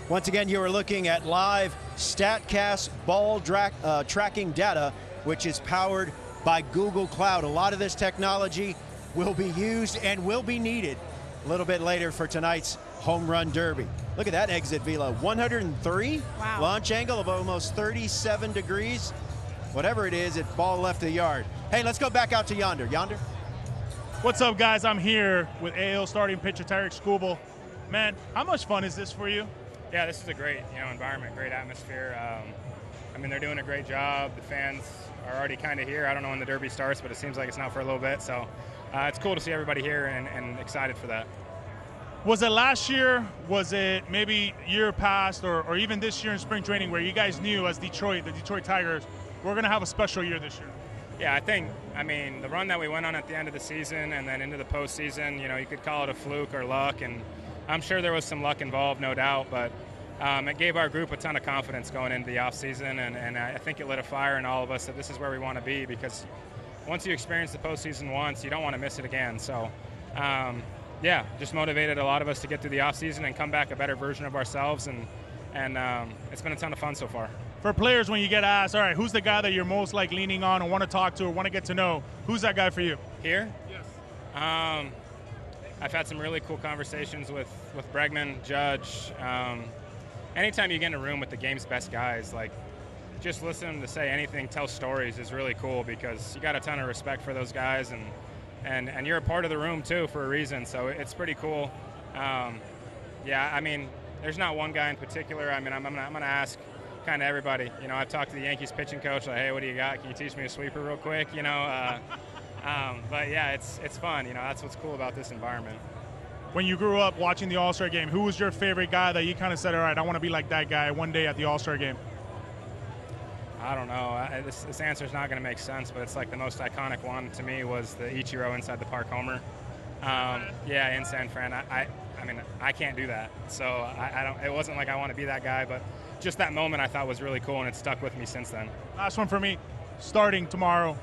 Once again, you are looking at live StatCast ball tracking data, which is powered by Google Cloud. A lot of this technology will be used and will be needed a little bit later for tonight's Home Run Derby. Look at that exit velo, 103. Wow. Launch angle of almost 37 degrees. Whatever it is, it ball left the yard. Hey, let's go back out to Yonder. Yonder? What's up, guys? I'm here with AL starting pitcher Tarik Skubal. Man, how much fun is this for you? Yeah, this is a great environment, great atmosphere. I mean, they're doing a great job. The fans are already kind of here. I don't know when the Derby starts, but it seems like it's not for a little bit. So it's cool to see everybody here and excited for that. Was it last year? Was it maybe year past or even this year in spring training where you guys knew as Detroit, the Detroit Tigers, we're going to have a special year this year? Yeah, I mean, the run that we went on at the end of the season and then into the postseason, you could call it a fluke or luck, and I'm sure there was some luck involved, no doubt, but it gave our group a ton of confidence going into the offseason, and I think it lit a fire in all of us that this is where we want to be, because once you experience the postseason once, you don't want to miss it again. So, yeah, just motivated a lot of us to get through the offseason and come back a better version of ourselves, and it's been a ton of fun so far. For players, when you get asked, all right, who's the guy that you're most like leaning on or want to talk to or want to get to know, who's that guy for you? Here? Yes. I've had some really cool conversations with Bregman, Judge. Anytime you get in a room with the game's best guys, like just listening to say anything, tell stories is really cool, because you got a ton of respect for those guys, and you're a part of the room too for a reason. So it's pretty cool. Yeah, I mean, there's not one guy in particular. I mean, I'm gonna ask kind of everybody. I've talked to the Yankees pitching coach, like, hey, what do you got? Can you teach me a sweeper real quick? But yeah, it's fun. That's what's cool about this environment. When you grew up watching the All-Star game, who was your favorite guy that you kind of said, all right, I want to be like that guy one day at the All-Star game? I don't know. This answer's not going to make sense, but it's like the most iconic one to me was the Ichiro inside the park homer. Yeah, in San Fran. I mean, I can't do that. So I don't. It wasn't like I want to be that guy, but just that moment I thought was really cool, and it stuck with me since then. Last one for me, starting tomorrow.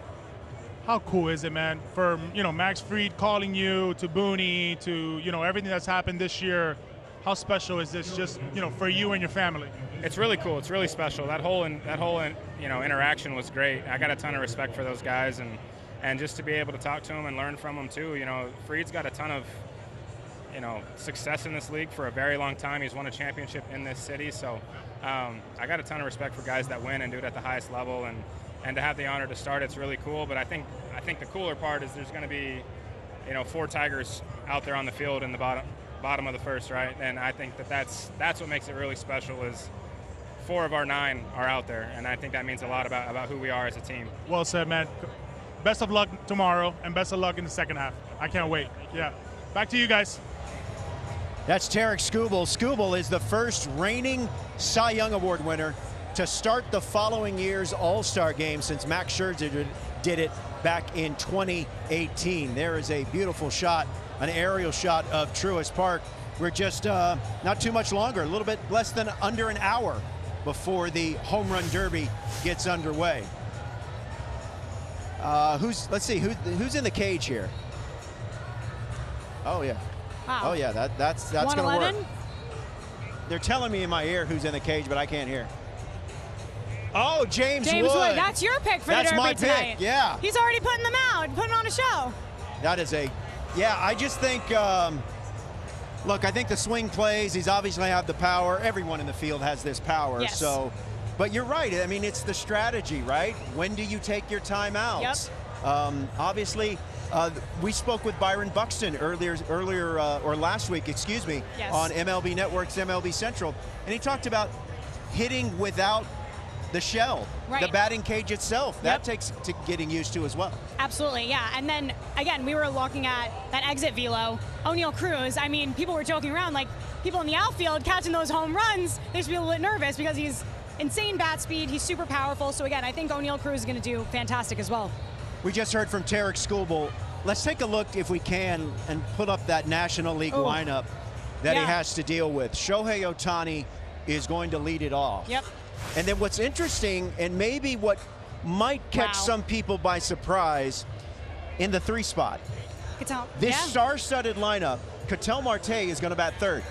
How cool is it, man? For Max Fried calling you, to Booney, to everything that's happened this year. How special is this, just for you and your family? It's really cool. It's really special. That whole interaction was great. I got a ton of respect for those guys, and just to be able to talk to them and learn from them too. Fried's got a ton of success in this league for a very long time. He's won a championship in this city, so I got a ton of respect for guys that win and do it at the highest level, and to have the honor to start, it's really cool. But I think the cooler part is there's going to be 4 Tigers out there on the field in the bottom of the first, right? And I think that's what makes it really special, is 4 of our 9 are out there, and I think that means a lot about who we are as a team. Well said, man. Best of luck tomorrow, and best of luck in the second half. I can't wait. Yeah. Back to you guys. That's Tarik Skubal. Skubal is the first reigning Cy Young Award winner to start the following year's All-Star game since Max Scherzer did it back in 2018. There is a beautiful shot, an aerial shot of Truist Park. We're just not too much longer, a little bit less than under an hour before the Home Run Derby gets underway. Let's see, who's in the cage here? Oh yeah. Wow. Oh yeah, that's gonna work. 111? They're telling me in my ear who's in the cage, but I can't hear. Oh, James Wood. That's your pick for the Derby my tonight. pick, yeah. He's already putting them out, putting on a show. That is I just think, look, I think the swing plays, he's obviously have the power. Everyone in the field has this power. Yes. So, but you're right. I mean, it's the strategy, right? When do you take your timeouts? Yep. Obviously, we spoke with Byron Buxton earlier or last week, excuse me, yes, on MLB Network's MLB Central, and he talked about hitting without the shell, Right. the batting cage itself. That takes to getting used to as well. Absolutely, yeah. And then, again, we were looking at that exit velo. O'Neal Cruz, I mean, people were joking around, like, people in the outfield catching those home runs, they should be a little bit nervous because he's insane bat speed. He's super powerful. So, again, I think O'Neal Cruz is going to do fantastic as well. We just heard from Tarek Skubal. Let's take a look, if we can, and put up that National League lineup that he has to deal with. Shohei Ohtani is going to lead it off. Yep. And then what's interesting, and maybe what might catch some people by surprise, in the 3 spot. This star-studded lineup, Ketel Marte is going to bat 3rd,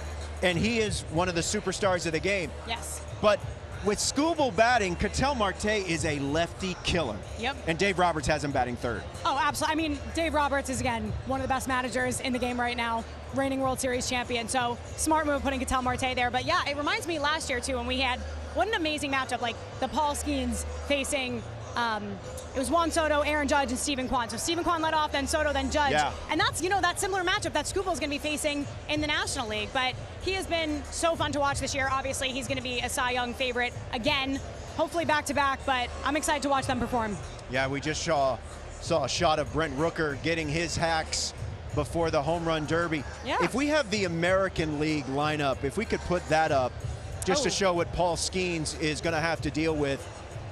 and he is one of the superstars of the game. Yes. But with Skubal batting, Ketel Marte is a lefty killer. Yep. And Dave Roberts has him batting 3rd. Oh, absolutely. I mean, Dave Roberts is, again, one of the best managers in the game right now, reigning World Series champion. So smart move putting Ketel Marte there. But yeah, it reminds me last year, too, when we had, what an amazing matchup, like the Paul Skeens facing, it was Juan Soto, Aaron Judge, and Steven Kwan. So Steven Kwan led off, then Soto, then Judge. Yeah. And that's, that similar matchup that Skubal is going to be facing in the National League. But he has been so fun to watch this year. Obviously, he's going to be a Cy Young favorite again, hopefully back-to-back, but I'm excited to watch them perform. Yeah, we just saw a shot of Brent Rooker getting his hacks before the home run derby. Yeah. If we have the American League lineup, if we could put that up just to show what Paul Skeens is going to have to deal with.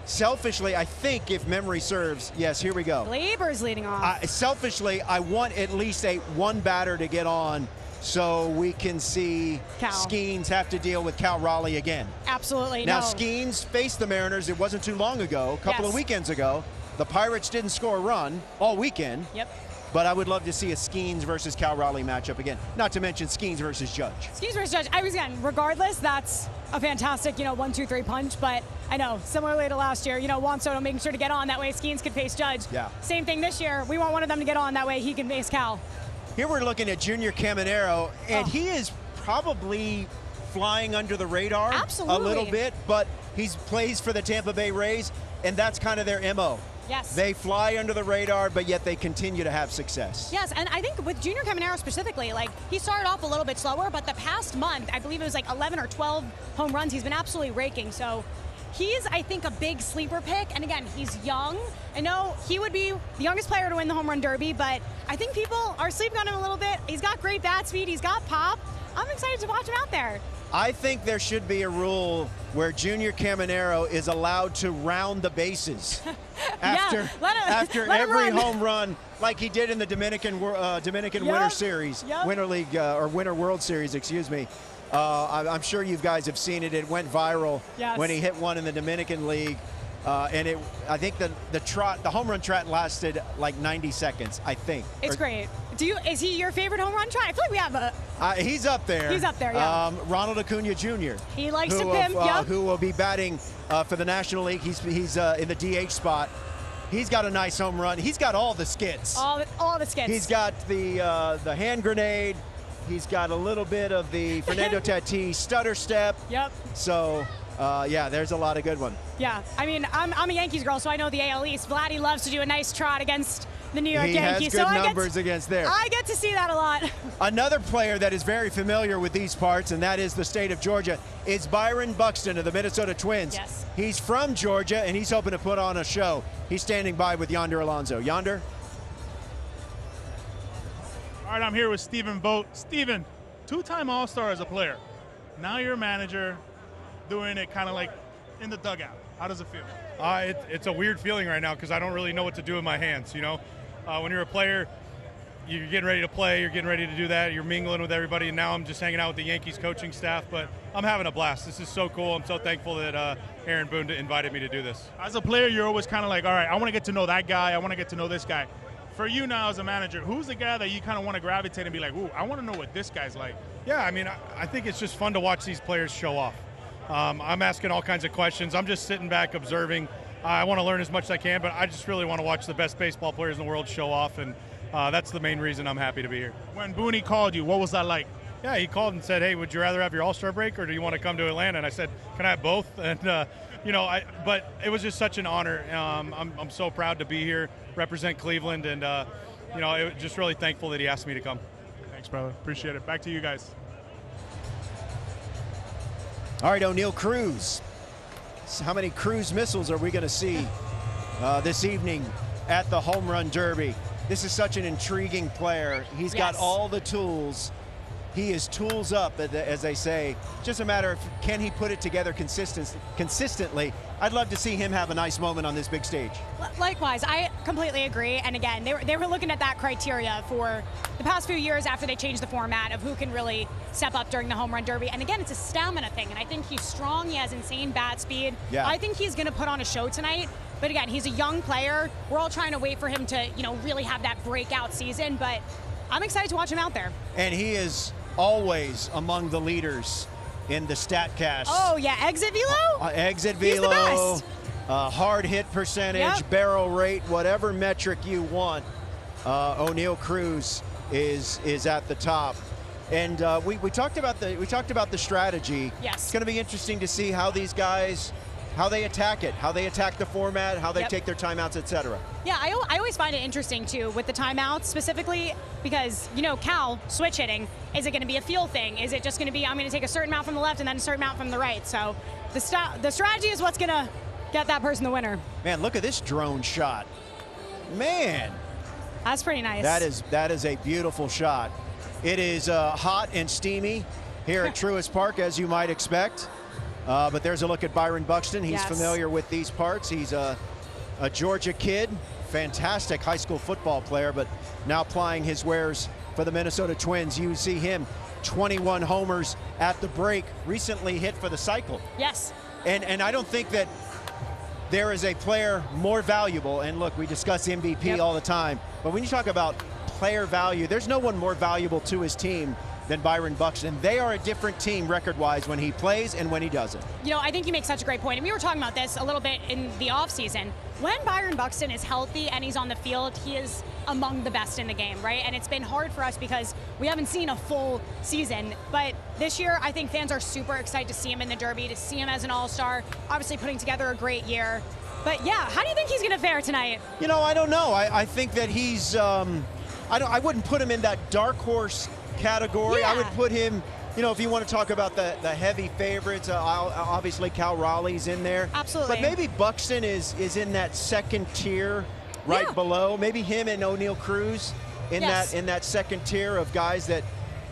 Selfishly, I think if memory serves, yes, here we go. Gleyber's leading off. Selfishly, I want at least one batter to get on so we can see Skeens have to deal with Cal Raleigh again. Absolutely. Now, Skeens faced the Mariners, it wasn't too long ago, a couple of weekends ago. The Pirates didn't score a run all weekend. Yep. But I would love to see a Skeens versus Cal Raleigh matchup again. Not to mention Skeens versus Judge. Skeens versus Judge. Regardless, that's a fantastic, 1-2-3 punch. But I know, similarly to last year, Juan Soto making sure to get on. That way Skeens could face Judge. Yeah. Same thing this year. We want one of them to get on. That way he can face Cal. Here we're looking at Junior Caminero, and he is probably flying under the radar a little bit, but he plays for the Tampa Bay Rays, and that's kind of their MO. Yes. They fly under the radar, but yet they continue to have success. Yes, and I think with Junior Caminero specifically, he started off a little bit slower, but the past month, I believe it was 11 or 12 home runs, he's been absolutely raking. So he's, I think, a big sleeper pick. And again, he's young. I know he would be the youngest player to win the home run derby, but I think people are sleeping on him a little bit. He's got great bat speed. He's got pop. I'm excited to watch him out there. I think there should be a rule where Junior Caminero is allowed to round the bases after every home run, like he did in the Dominican Winter Series, Winter League or Winter World Series, excuse me. I'm sure you guys have seen it. It went viral when he hit one in the Dominican League. And I think the home run trot lasted like 90 seconds, I think. It's great. Is he your favorite home run trot? I feel like we have a... he's up there. He's up there, yeah. Ronald Acuna Jr. He likes to pimp, who will be batting for the National League. He's in the DH spot. He's got a nice home run. He's got all the skits. All the skits. He's got the hand grenade. He's got a little bit of the Fernando Tatis stutter step. Yep. So... there's a lot of good one. Yeah, I mean, I'm a Yankees girl, so I know the AL East. Vladdy loves to do a nice trot against the New York Yankees. He has good numbers against there. I get to see that a lot. Another player that is very familiar with these parts, and that is the state of Georgia, is Byron Buxton of the Minnesota Twins. Yes. He's from Georgia, and he's hoping to put on a show. He's standing by with Yonder Alonso. Yonder? All right, I'm here with Stephen Vogt. Stephen, 2-time All-Star as a player. Now you're a manager, doing it kind of like in the dugout. How does it feel? It's a weird feeling right now because I don't really know what to do with my hands, When you're a player, you're getting ready to play, you're getting ready to do that, you're mingling with everybody, and now I'm just hanging out with the Yankees coaching staff, but I'm having a blast. This is so cool. I'm so thankful that Aaron Boone invited me to do this. As a player, you're always kind of like, all right, I want to get to know that guy, I want to get to know this guy. For you now as a manager, who's the guy that you kind of want to gravitate and be like, ooh, I want to know what this guy's like? Yeah, I mean, I think it's just fun to watch these players show off. I'm asking all kinds of questions. I'm just sitting back observing. I want to learn as much as I can, but I just really want to watch the best baseball players in the world show off, and that's the main reason I'm happy to be here. When Booney called you, what was that like? Yeah, he called and said, hey, would you rather have your All-Star break or do you want to come to Atlanta? And I said, can I have both? And, but it was just such an honor. I'm so proud to be here, represent Cleveland, and, just really thankful that he asked me to come. Thanks, brother. Appreciate it. Back to you guys. All right, O'Neal Cruz. how many cruise missiles are we going to see this evening at the Home Run Derby? This is such an intriguing player. He's got all the tools. He is tools up, as they say. Just a matter of, can he put it together consistently? I'd love to see him have a nice moment on this big stage. Likewise, I completely agree. And again, they were looking at that criteria for the past few years after they changed the format of who can really step up during the Home Run Derby. And again, it's a stamina thing. And I think he's strong. He has insane bat speed. Yeah. I think he's going to put on a show tonight. But again, he's a young player. We're all trying to wait for him to, really have that breakout season. But I'm excited to watch him out there. And he is always among the leaders in the StatCast. Oh, yeah. Exit velo? Exit He's the velo, best. hard hit percentage, barrel rate, whatever metric you want. O'Neal Cruz is at the top. And we talked about the strategy. Yes. It's going to be interesting to see how these guys, how they attack it, how they attack the format, how they take their timeouts, etc. Yeah, I always find it interesting, too, with the timeouts specifically because, Cal, switch hitting, is it going to be a feel thing? Is it just going to be, I'm going to take a certain amount from the left and then a certain amount from the right? So the strategy is what's going to get that person the winner. Man, look at this drone shot. Man. That's pretty nice. That is a beautiful shot. It is hot and steamy here at Truist Park, as you might expect. But there's a look at Byron Buxton. He's familiar with these parts. He's a Georgia kid, fantastic high school football player, but now plying his wares for the Minnesota Twins. You see him, 21 homers at the break, recently hit for the cycle. Yes. And I don't think that there is a player more valuable, and look, we discuss MVP all the time, but when you talk about player value, there's no one more valuable to his team than Byron Buxton. They are a different team record-wise when he plays and when he doesn't. I think you make such a great point. And we were talking about this a little bit in the offseason. When Byron Buxton is healthy and he's on the field, he is among the best in the game, right? And it's been hard for us because we haven't seen a full season. But this year, I think fans are super excited to see him in the Derby, to see him as an all-star, obviously putting together a great year. But yeah, how do you think he's going to fare tonight? I don't know. I think that he's, I wouldn't put him in that dark horse category. I would put him, if you want to talk about the heavy favorites, obviously Cal Raleigh's in there. Absolutely. But maybe Buxton is in that second tier right below. Maybe him and O'Neal Cruz in that second tier of guys that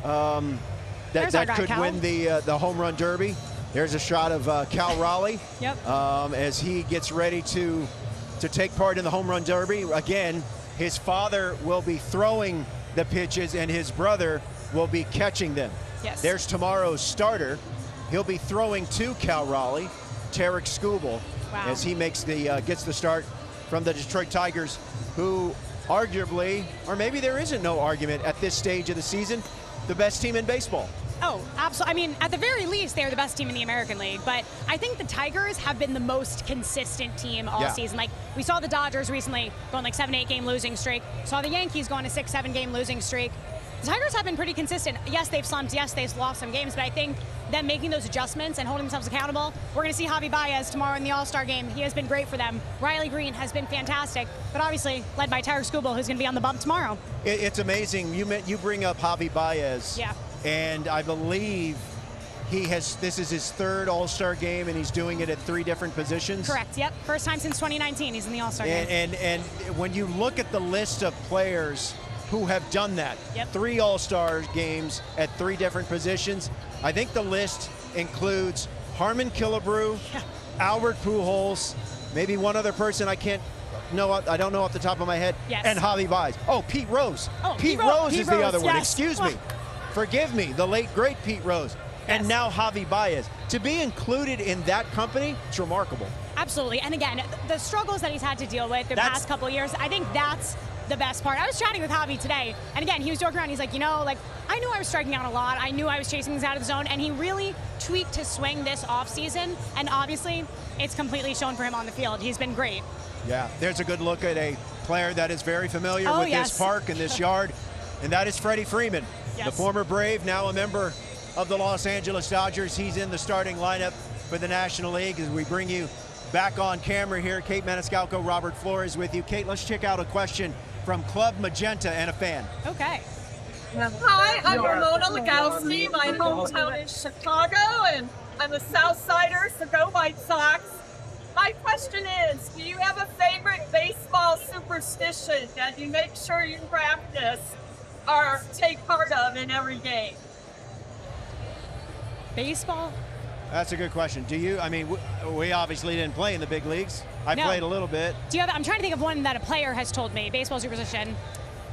could win the Home Run Derby. There's a shot of Cal Raleigh as he gets ready to take part in the Home Run Derby. Again, his father will be throwing the pitches and his brother will be catching them. Yes. There's tomorrow's starter. He'll be throwing to Cal Raleigh, Tarek Skubal, as he makes gets the start from the Detroit Tigers, who arguably, or maybe there isn't no argument at this stage of the season, the best team in baseball. Oh, absolutely. I mean, at the very least, they're the best team in the American League. But I think the Tigers have been the most consistent team all season. Like, we saw the Dodgers recently going like 7-8 game losing streak. Saw the Yankees going a 6-7 game losing streak. The Tigers have been pretty consistent. Yes, they've slumped. Yes, they've lost some games. But I think them making those adjustments and holding themselves accountable. We're going to see Javi Baez tomorrow in the All-Star game. He has been great for them. Riley Green has been fantastic. But obviously, led by Tarek Skubal, who's going to be on the bump tomorrow. It's amazing. You bring up Javi Baez. Yeah. And I believe this is his third All-Star game, and he's doing it at 3 different positions. Correct, yep. First time since 2019 he's in the All-Star game. And when you look at the list of players who have done that, 3 All-Star games at 3 different positions, I think the list includes Harmon Killebrew, Albert Pujols, maybe one other person I don't know off the top of my head, and Javi Baez. Oh, Pete Rose. Pete Rose is the other one. Excuse me. Forgive me, the late, great Pete Rose. And now Javi Baez. To be included in that company, it's remarkable. Absolutely. And again, the struggles that he's had to deal with the past couple of years, I think that's the best part. I was chatting with Javi today, and again, he was joking around. He's like, I knew I was striking out a lot. I knew I was chasing things out of the zone, and he really tweaked his swing this offseason, and obviously, it's completely shown for him on the field. He's been great. Yeah, there's a good look at a player that is very familiar with this park and this yard, and that is Freddie Freeman. The former Brave, now a member of the Los Angeles Dodgers. He's in the starting lineup for the National League as we bring you back on camera here. Kate Maniscalco, Robert Flores with you. Kate, let's check out a question from Club Magenta and a fan. Okay. Hi, I'm Ramona Legowski. My hometown is Chicago, and I'm a South Sider, so go White Sox. My question is, do you have a favorite baseball superstition that you make sure you practice or take part of in every game? Baseball? That's a good question. Do you? I mean, we obviously didn't play in the big leagues. I played a little bit. Do you have? I'm trying to think of one that a player has told me. Baseball superstition.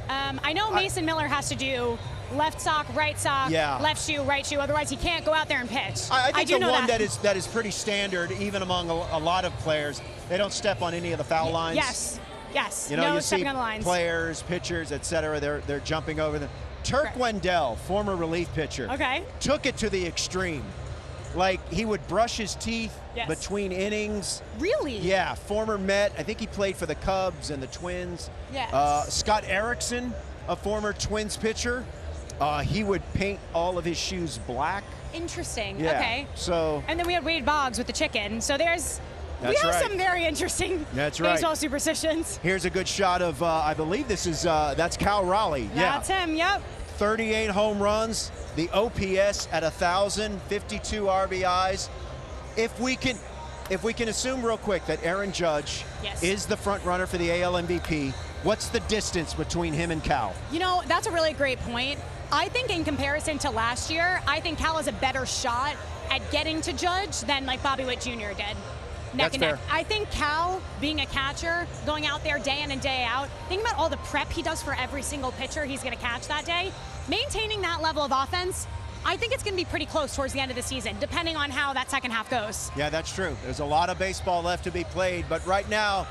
I know Mason Miller has to do left sock, right sock, left shoe, right shoe. Otherwise, he can't go out there and pitch. I think do the know one that is pretty standard, even among a lot of players, they don't step on any of the foul lines. Yes. You know, no you stepping see on the lines. players, pitchers, etc. They're jumping over them. Turk Wendell, former relief pitcher, took it to the extreme. Like, he would brush his teeth between innings. Really? Yeah, former Met. I think he played for the Cubs and the Twins. Yes. Scott Erickson, a former Twins pitcher, he would paint all of his shoes black. Interesting. Yeah. Okay. So. And then we had Wade Boggs with the chicken. So we have some very interesting baseball superstitions. Here's a good shot of, I believe this is, that's Cal Raleigh. That's him, yep. 38 home runs, the OPS at 1,000, 52 RBIs. If we can assume real quick that Aaron Judge is the front runner for the AL MVP, what's the distance between him and Cal? You know, that's a really great point. I think in comparison to last year, I think Cal has a better shot at getting to Judge than like Bobby Witt Jr. did. Neck and neck. I think Cal, being a catcher, going out there day in and day out, think about all the prep he does for every single pitcher he's going to catch that day. Maintaining that level of offense, I think it's going to be pretty close towards the end of the season, depending on how that second half goes. Yeah, that's true. There's a lot of baseball left to be played, but right now,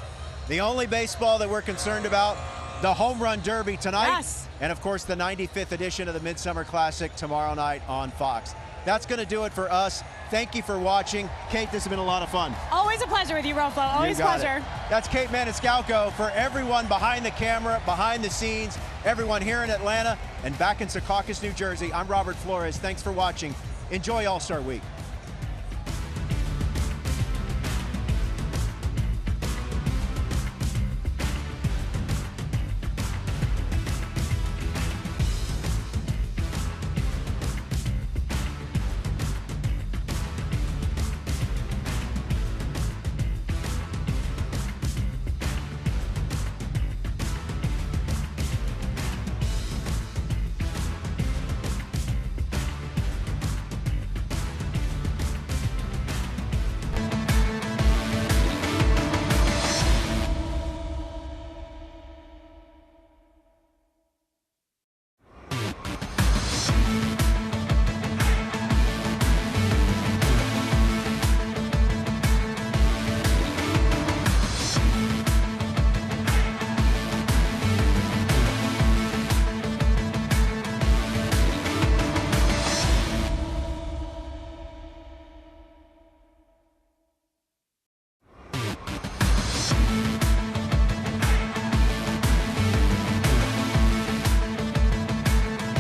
the only baseball that we're concerned about, the Home Run Derby tonight. Yes. And of course, the 95th edition of the Midsummer Classic tomorrow night on Fox. That's going to do it for us. Thank you for watching. Kate, this has been a lot of fun. Always a pleasure with you, Rofo. Always a pleasure. That's Kate Maniscalco. For everyone behind the camera, behind the scenes, everyone here in Atlanta and back in Secaucus, New Jersey, I'm Robert Flores. Thanks for watching. Enjoy All-Star Week.